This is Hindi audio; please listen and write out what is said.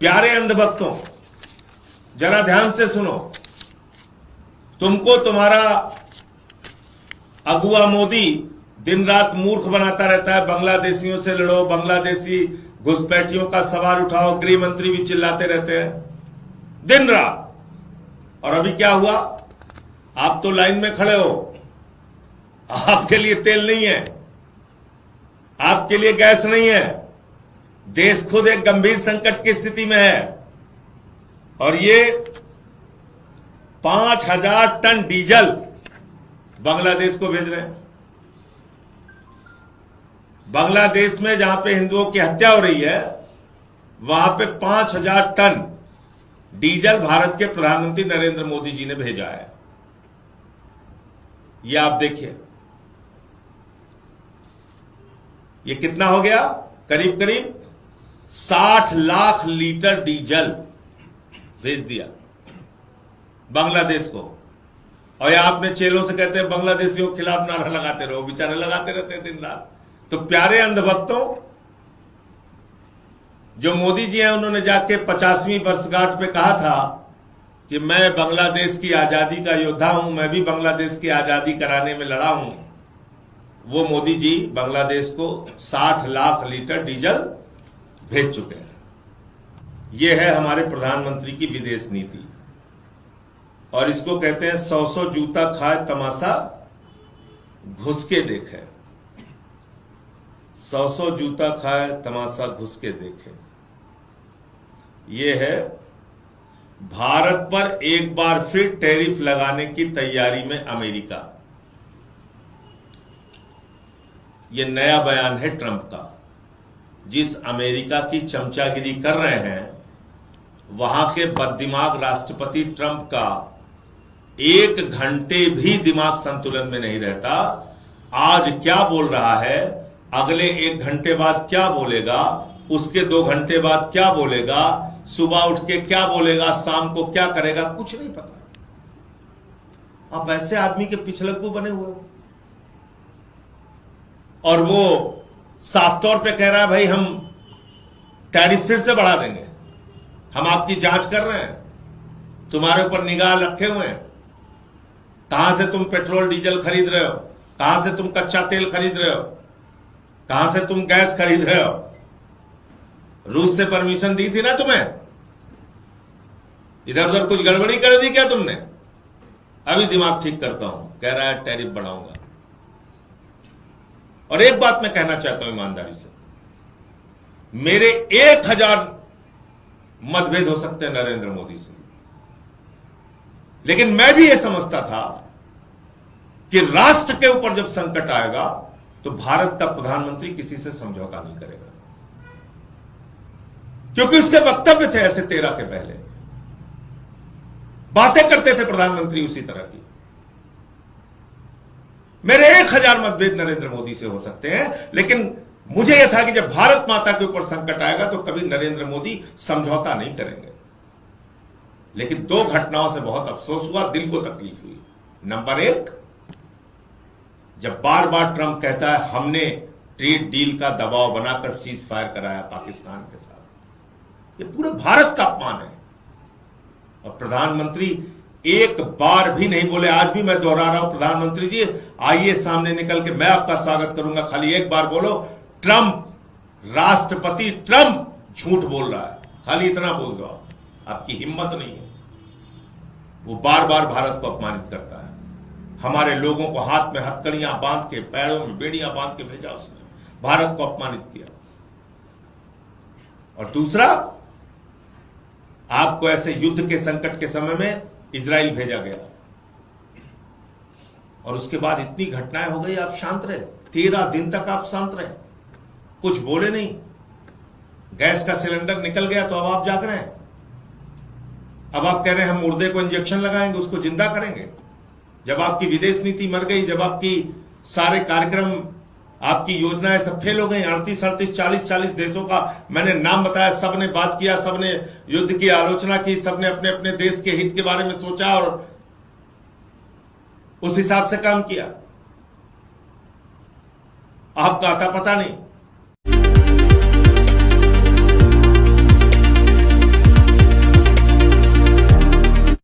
प्यारे अंधभक्तों, जरा ध्यान से सुनो। तुमको तुम्हारा अगुआ मोदी दिन रात मूर्ख बनाता रहता है। बांग्लादेशियों से लड़ो, बांग्लादेशी घुसपैठियों का सवाल उठाओ, गृह मंत्री भी चिल्लाते रहते हैं दिन रात। और अभी क्या हुआ? आप तो लाइन में खड़े हो, आपके लिए तेल नहीं है, आपके लिए गैस नहीं है। देश खुद एक गंभीर संकट की स्थिति में है और ये 5,000 टन डीजल बांग्लादेश को भेज रहे हैं। बांग्लादेश में जहां पे हिंदुओं की हत्या हो रही है, वहां पे 5,000 टन डीजल भारत के प्रधानमंत्री नरेंद्र मोदी जी ने भेजा है। ये आप देखिए, ये कितना हो गया? करीब करीब 60 लाख लीटर डीजल भेज दिया बांग्लादेश को। और ये आपने चेलों से कहते हैं बांग्लादेशियों के खिलाफ नारा लगाते रहो, बेचारे लगाते रहते हैं दिन रात। तो प्यारे अंधभक्तों, जो मोदी जी हैं उन्होंने जाके 50वीं वर्षगांठ पे कहा था कि मैं बांग्लादेश की आजादी का योद्धा हूं, मैं भी बांग्लादेश की आजादी कराने में लड़ा हूं। वो मोदी जी बांग्लादेश को 60 लाख लीटर डीजल भेज चुके हैं। ये है हमारे प्रधानमंत्री की विदेश नीति और इसको कहते हैं 100 जूता खाए तमाशा घुस के देखे। 100 जूता खाए तमाशा घुस के देखे। ये है भारत पर एक बार फिर टैरिफ लगाने की तैयारी में अमेरिका। ये नया बयान है ट्रंप का। जिस अमेरिका की चमचागिरी कर रहे हैं, वहां के बददिमाग राष्ट्रपति ट्रंप का 1 घंटे भी दिमाग संतुलन में नहीं रहता। आज क्या बोल रहा है, अगले 1 घंटे बाद क्या बोलेगा, उसके 2 घंटे बाद क्या बोलेगा, सुबह उठ के क्या बोलेगा, शाम को क्या करेगा, कुछ नहीं पता। आप ऐसे आदमी के पिछलग्गू बने हुए हो। और वो साफ तौर पे कह रहा है भाई हम टैरिफ फिर से बढ़ा देंगे, हम आपकी जांच कर रहे हैं, तुम्हारे ऊपर निगाह रखे हुए हैं। कहां से तुम पेट्रोल डीजल खरीद रहे हो, कहां से तुम कच्चा तेल खरीद रहे हो, कहां से तुम गैस खरीद रहे हो? रूस से परमिशन दी थी ना तुम्हें? इधर उधर कुछ गड़बड़ी कर दी क्या तुमने? अभी दिमाग ठीक करता हूं, कह रहा है टैरिफ बढ़ाऊंगा। और एक बात मैं कहना चाहता हूं ईमानदारी से, मेरे 1000 मतभेद हो सकते हैं नरेंद्र मोदी से, लेकिन मैं भी यह समझता था कि राष्ट्र के ऊपर जब संकट आएगा तो भारत का प्रधानमंत्री किसी से समझौता नहीं करेगा, क्योंकि उसके वक्तव्य थे ऐसे 13 के पहले। बातें करते थे प्रधानमंत्री उसी तरह की। मेरे 1000 मतभेद नरेंद्र मोदी से हो सकते हैं, लेकिन मुझे यह था कि जब भारत माता के ऊपर संकट आएगा तो कभी नरेंद्र मोदी समझौता नहीं करेंगे। लेकिन 2 घटनाओं से बहुत अफसोस हुआ, दिल को तकलीफ हुई। नंबर 1, जब बार बार ट्रंप कहता है हमने ट्रेड डील का दबाव बनाकर सीज फायर कराया पाकिस्तान के साथ, ये पूरे भारत का अपमान है। और प्रधानमंत्री एक बार भी नहीं बोले। आज भी मैं दोहरा रहा हूं, प्रधानमंत्री जी आइए सामने निकल के, मैं आपका स्वागत करूंगा, खाली एक बार बोलो ट्रंप, राष्ट्रपति ट्रंप झूठ बोल रहा है, खाली इतना बोल दो। आपकी हिम्मत नहीं है। वो बार बार भारत को अपमानित करता है। हमारे लोगों को हाथ में हथकड़ियां बांध के, पैरों में बेड़ियां बांध के भेजा उसने, भारत को अपमानित किया। और दूसरा, आपको ऐसे युद्ध के संकट के समय में इजराइल भेजा गया और उसके बाद इतनी घटनाएं हो गई, आप शांत रहे। 13 दिन तक आप शांत रहे, कुछ बोले नहीं। गैस का सिलेंडर निकल गया तो अब आप जाग रहे हैं। अब आप कह रहे हैं हम मुर्दे को इंजेक्शन लगाएंगे, उसको जिंदा करेंगे। जब आपकी विदेश नीति मर गई, जब आपकी सारे कार्यक्रम, आपकी योजनाएं सब फेल हो गई। 38, 40 देशों का मैंने नाम बताया, सबने बात किया, सबने युद्ध की आलोचना की, सबने अपने अपने देश के हित के बारे में सोचा और उस हिसाब से काम किया। आपका आता पता नहीं।